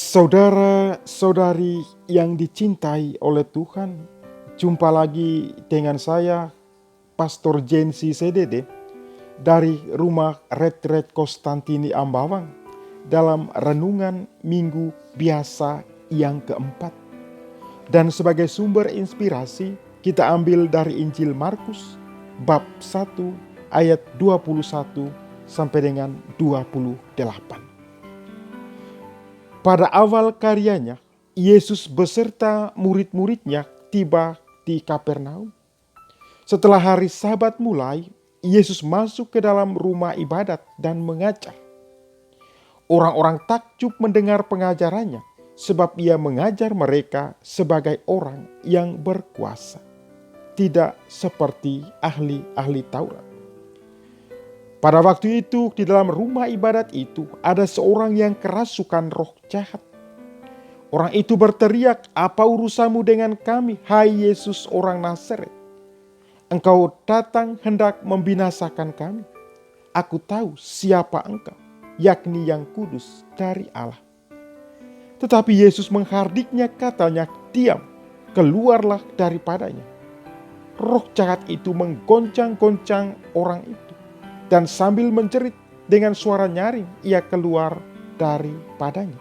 Saudara-saudari yang dicintai oleh Tuhan, jumpa lagi dengan saya, Pastor Jensi CDD, dari Rumah Retret Konstantini Ambawang, dalam Renungan Minggu Biasa yang keempat. Dan sebagai sumber inspirasi, kita ambil dari Injil Markus, bab 1 ayat 21 sampai dengan 28. Pada awal karyanya, Yesus beserta murid-muridnya tiba di Kapernaum. Setelah hari Sabat mulai, Yesus masuk ke dalam rumah ibadat dan mengajar. Orang-orang takjub mendengar pengajarannya, sebab ia mengajar mereka sebagai orang yang berkuasa, tidak seperti ahli-ahli Taurat. Pada waktu itu, di dalam rumah ibadat itu ada seorang yang kerasukan roh jahat. Orang itu berteriak, "Apa urusanmu dengan kami, hai Yesus orang Nazaret? Engkau datang hendak membinasakan kami. Aku tahu siapa engkau, yakni yang kudus dari Allah." Tetapi Yesus menghardiknya, katanya, "Diam, keluarlah daripadanya." Roh jahat itu menggoncang-goncang orang itu, dan sambil menjerit dengan suara nyaring, ia keluar daripadanya.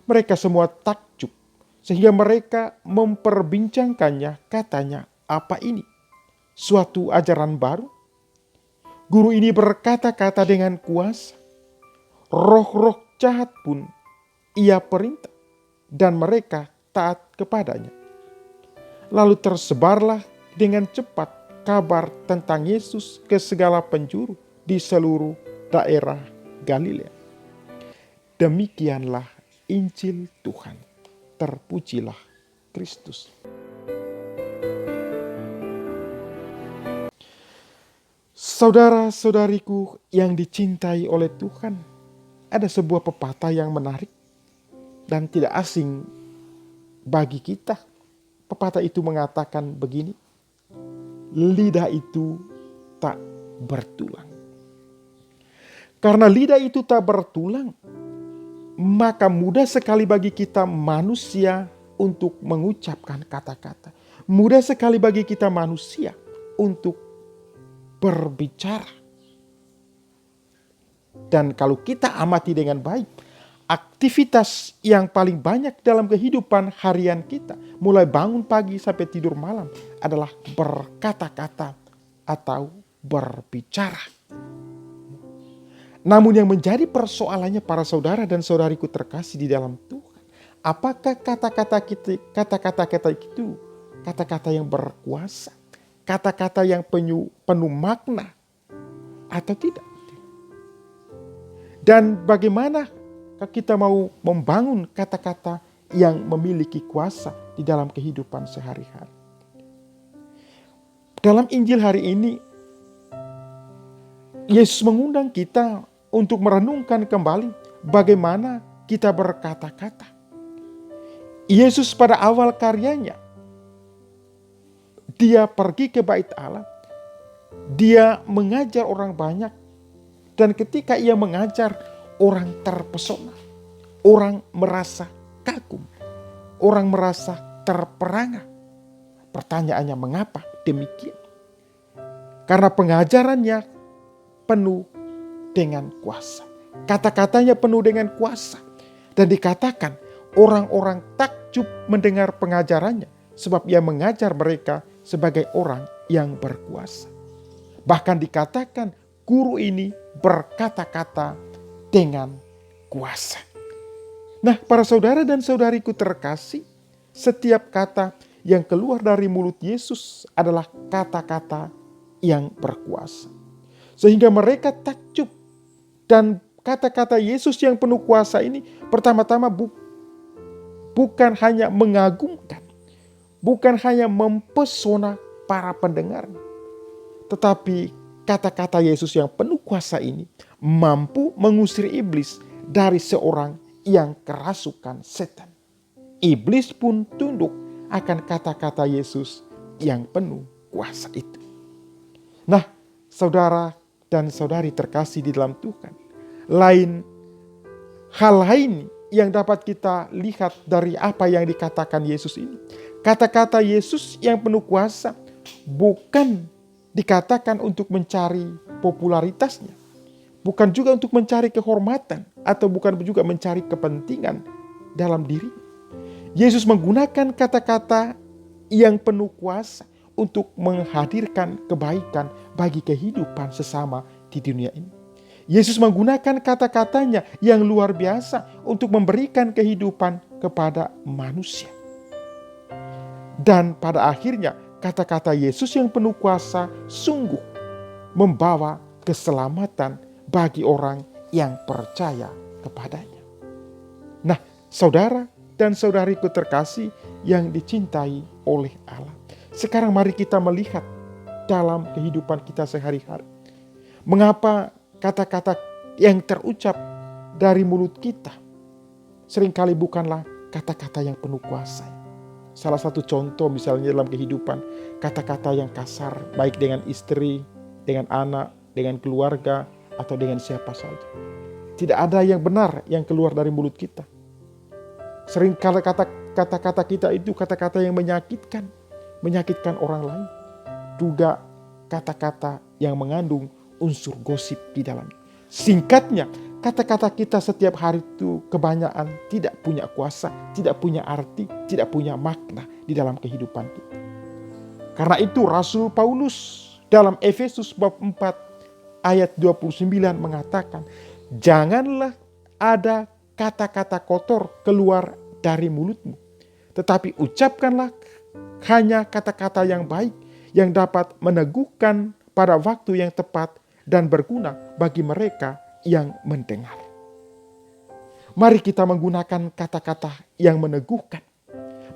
Mereka semua takjub, sehingga mereka memperbincangkannya, katanya, "Apa ini? Suatu ajaran baru? Guru ini berkata-kata dengan kuasa. Roh-roh jahat pun ia perintah, dan mereka taat kepadanya." Lalu tersebarlah dengan cepat kabar tentang Yesus ke segala penjuru di seluruh daerah Galilea. Demikianlah Injil Tuhan. Terpujilah Kristus. Saudara-saudariku yang dicintai oleh Tuhan, ada sebuah pepatah yang menarik dan tidak asing bagi kita. Pepatah itu mengatakan begini, lidah itu tak bertulang. Karena lidah itu tak bertulang, maka mudah sekali bagi kita manusia untuk mengucapkan kata-kata. Mudah sekali bagi kita manusia untuk berbicara. Dan kalau kita amati dengan baik, aktivitas yang paling banyak dalam kehidupan harian kita, mulai bangun pagi sampai tidur malam, adalah berkata-kata atau berbicara. Namun yang menjadi persoalannya, para saudara dan saudariku terkasih di dalam Tuhan, apakah kata-kata kita itu kata-kata yang berkuasa, kata-kata yang penuh makna atau tidak? Dan bagaimana kita mau membangun kata-kata yang memiliki kuasa di dalam kehidupan sehari-hari? Dalam Injil hari ini, Yesus mengundang kita untuk merenungkan kembali bagaimana kita berkata-kata. Yesus pada awal karyanya, dia pergi ke bait Allah, dia mengajar orang banyak, dan ketika ia mengajar, orang terpesona, orang merasa kagum, orang merasa terperangah. Pertanyaannya, mengapa demikian? Karena pengajarannya penuh dengan kuasa. Kata-katanya penuh dengan kuasa. Dan dikatakan orang-orang takjub mendengar pengajarannya, sebab ia mengajar mereka sebagai orang yang berkuasa. Bahkan dikatakan guru ini berkata-kata dengan kuasa. Nah, para saudara dan saudariku terkasih, setiap kata yang keluar dari mulut Yesus adalah kata-kata yang berkuasa. Sehingga mereka takjub, dan kata-kata Yesus yang penuh kuasa ini pertama-tama bukan hanya mengagumkan, bukan hanya mempesona para pendengarnya, tetapi kata-kata Yesus yang penuh kuasa ini mampu mengusir iblis dari seorang yang kerasukan setan. Iblis pun tunduk akan kata-kata Yesus yang penuh kuasa itu. Nah, saudara dan saudari terkasih di dalam Tuhan, hal lain yang dapat kita lihat dari apa yang dikatakan Yesus ini. Kata-kata Yesus yang penuh kuasa bukan dikatakan untuk mencari popularitasnya, bukan juga untuk mencari kehormatan, atau bukan juga mencari kepentingan dalam diri. Yesus menggunakan kata-kata yang penuh kuasa untuk menghadirkan kebaikan bagi kehidupan sesama di dunia ini. Yesus menggunakan kata-katanya yang luar biasa untuk memberikan kehidupan kepada manusia. Dan pada akhirnya kata-kata Yesus yang penuh kuasa sungguh membawa keselamatan bagi orang yang percaya kepadanya. Nah, saudara dan saudariku terkasih yang dicintai oleh Allah. Sekarang mari kita melihat dalam kehidupan kita sehari-hari. Mengapa kata-kata yang terucap dari mulut kita seringkali bukanlah kata-kata yang penuh kuasa. Salah satu contoh misalnya dalam kehidupan, kata-kata yang kasar, baik dengan istri, dengan anak, dengan keluarga, atau dengan siapa saja. Tidak ada yang benar yang keluar dari mulut kita. Sering kata-kata kita itu kata-kata yang menyakitkan orang lain. Juga kata-kata yang mengandung unsur gosip di dalamnya. Singkatnya, kata-kata kita setiap hari itu kebanyakan tidak punya kuasa, tidak punya arti, tidak punya makna di dalam kehidupan kita. Karena itu Rasul Paulus dalam Efesus bab 4 ayat 29 mengatakan, janganlah ada kata-kata kotor keluar dari mulutmu, tetapi ucapkanlah hanya kata-kata yang baik yang dapat meneguhkan pada waktu yang tepat dan berguna bagi mereka yang mendengar. Mari kita menggunakan kata-kata yang meneguhkan.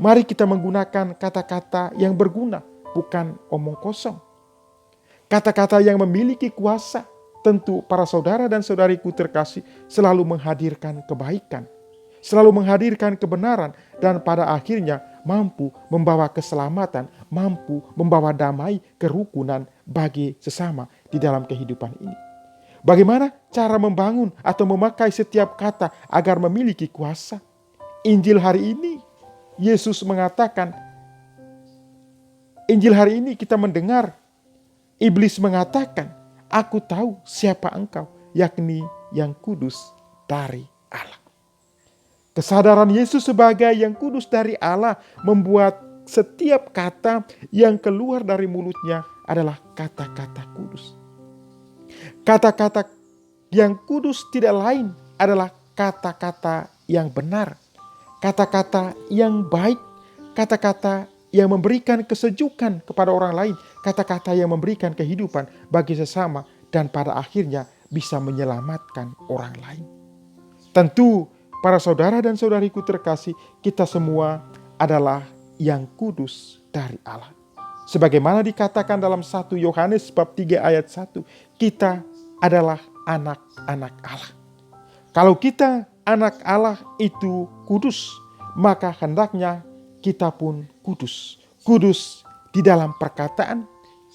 Mari kita menggunakan kata-kata yang berguna, bukan omong kosong. Kata-kata yang memiliki kuasa, tentu para saudara dan saudariku terkasih selalu menghadirkan kebaikan, selalu menghadirkan kebenaran, dan pada akhirnya mampu membawa keselamatan, mampu membawa damai, kerukunan bagi sesama di dalam kehidupan ini. Bagaimana cara membangun atau memakai setiap kata agar memiliki kuasa? Injil hari ini, Yesus mengatakan, Injil hari ini kita mendengar, iblis mengatakan, aku tahu siapa engkau, yakni yang kudus dari Allah. Kesadaran Yesus sebagai yang kudus dari Allah membuat setiap kata yang keluar dari mulutnya adalah kata-kata kudus. Kata-kata yang kudus tidak lain adalah kata-kata yang benar, kata-kata yang baik, kata-kata yang memberikan kesejukan kepada orang lain, kata-kata yang memberikan kehidupan bagi sesama, dan pada akhirnya bisa menyelamatkan orang lain. Tentu para saudara dan saudariku terkasih, kita semua adalah yang kudus dari Allah. Sebagaimana dikatakan dalam 1 Yohanes bab 3 ayat 1, kita adalah anak-anak Allah. Kalau kita anak Allah itu kudus, maka hendaknya kita pun kudus. Kudus di dalam perkataan,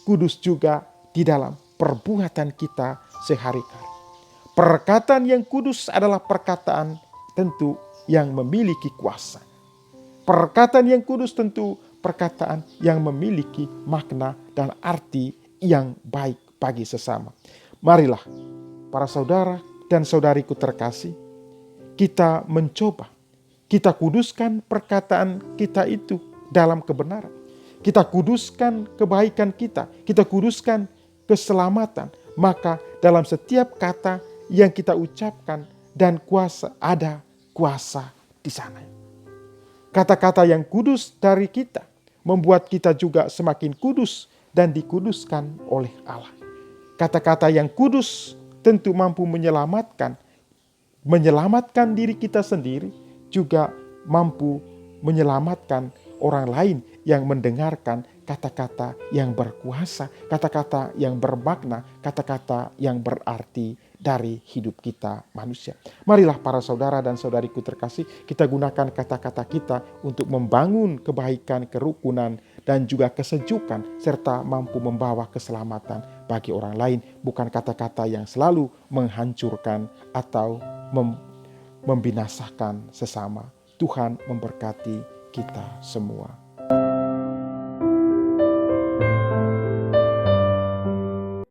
kudus juga di dalam perbuatan kita sehari-hari. Perkataan yang kudus adalah perkataan tentu yang memiliki kuasa. Perkataan yang kudus tentu perkataan yang memiliki makna dan arti yang baik bagi sesama. Marilah para saudara dan saudariku terkasih, kita mencoba, kita kuduskan perkataan kita itu dalam kebenaran. Kita kuduskan kebaikan kita kuduskan keselamatan. Maka dalam setiap kata yang kita ucapkan dan kuasa, ada kuasa di sana. Kata-kata yang kudus dari kita membuat kita juga semakin kudus dan dikuduskan oleh Allah. Kata-kata yang kudus tentu mampu menyelamatkan diri kita sendiri, juga mampu menyelamatkan orang lain yang mendengarkan kata-kata yang berkuasa, kata-kata yang bermakna, kata-kata yang berarti dari hidup kita manusia. Marilah para saudara dan saudariku terkasih, kita gunakan kata-kata kita untuk membangun kebaikan, kerukunan, dan juga kesejukan, serta mampu membawa keselamatan bagi orang lain. Bukan kata-kata yang selalu menghancurkan atau membinasakan sesama. Tuhan memberkati kita semua.